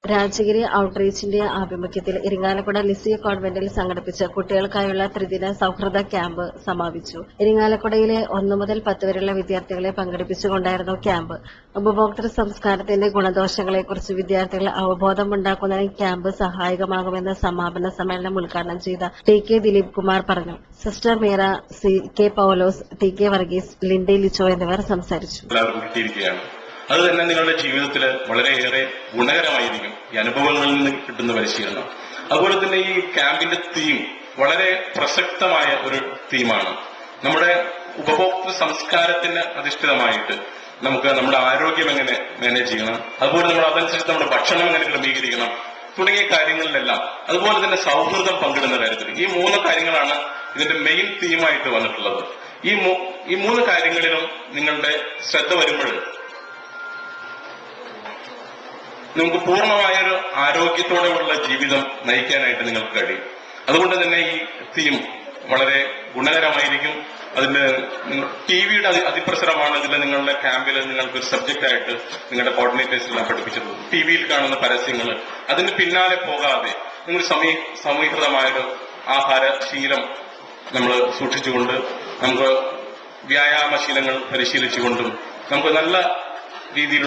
രാജഗിരി ഔട്ട്റീച്ചിന്റെ ആഭിമുഖ്യത്തിൽ ഇരിങ്ങാലക്കുട ലിസി കോൺവെന്റിൽ സംഘടിപ്പിച്ച കുട്ടികൾക്കായുള്ള ത്രിദിന സൌഹൃദ ക്യാമ്പ് സമാപിച്ചു. ഇരിങ്ങാലക്കുടയിലെ 1 മുതൽ 10 വരെയുള്ള വിദ്യാർത്ഥികളെ പങ്കെടുപ്പിച്ചുകൊണ്ടായിരുന്നു ക്യാമ്പ്. ഉപഭോക്തൃ സംസ്കാരത്തിന്റെ ഗുണദോഷങ്ങളെക്കുറിച്ച് വിദ്യാർത്ഥികൾ അവബോധമുണ്ടാക്കുന്നതിന് ക്യാമ്പ് സഹായകമാകുമെന്ന് സമാപന സമ്മേളനം ഉദ്ഘാടനം ചെയ്ത ടി.കെ. ദിലീപ് കുമാർ പറഞ്ഞു. Sister Meera, C K. Paulose, T K. Varghese, Lindy Licho എന്നിവർ സംസാരിച്ചു. അത് തന്നെ നിങ്ങളുടെ ജീവിതത്തിൽ വളരെയേറെ ഗുണകരമായിരിക്കും. ഈ അനുഭവങ്ങളിൽ നിന്ന് കിട്ടുന്ന പരിശീലനം. അതുപോലെ തന്നെ ഈ ക്യാമ്പിന്റെ തീം വളരെ പ്രസക്തമായ ഒരു തീമാണ്. നമ്മുടെ ഉപഭോക്തൃ സംസ്കാരത്തിന് അധിഷ്ഠിതമായിട്ട് നമുക്ക് നമ്മുടെ ആരോഗ്യം എങ്ങനെ മാനേജ് ചെയ്യണം, അതുപോലെ നമ്മൾ അതനുസരിച്ച് നമ്മുടെ ഭക്ഷണം എങ്ങനെ ക്രമീകരിക്കണം തുടങ്ങിയ കാര്യങ്ങളിലെല്ലാം, അതുപോലെ തന്നെ സൗഹൃദം പങ്കിടുന്ന കാര്യത്തിൽ ഈ 3 കാര്യങ്ങളാണ് ഇതിന്റെ മെയിൻ തീമായിട്ട് വന്നിട്ടുള്ളത്. ഈ 3 കാര്യങ്ങളിലും നിങ്ങളുടെ ശ്രദ്ധ വരുമ്പോൾ നിങ്ങൾക്ക് പൂർണ്ണമായൊരു ആരോഗ്യത്തോടെയുള്ള ജീവിതം നയിക്കാനായിട്ട് നിങ്ങൾക്ക് കഴിയും. അതുകൊണ്ട് തന്നെ ഈ തീം വളരെ ഗുണകരമായിരിക്കും. അതിന്റെ ടിവിയുടെ അതിപ്രസരമാണെങ്കിൽ നിങ്ങളുടെ ക്യാമ്പിൽ നിങ്ങൾക്കൊരു സബ്ജക്റ്റായിട്ട് നിങ്ങളുടെ കോർഡിനേറ്റേഴ്സെല്ലാം പഠിപ്പിച്ചത് ടിവിയിൽ കാണുന്ന പരസ്യങ്ങൾ, അതിന് പിന്നാലെ പോകാതെ നിങ്ങൾ സമീകൃതമായൊരു ആഹാരശീലം നമ്മൾ സൂക്ഷിച്ചുകൊണ്ട്, നമുക്ക് വ്യായാമശീലങ്ങൾ പരിശീലിച്ചുകൊണ്ടും നമുക്ക് നല്ല രീതിയിൽ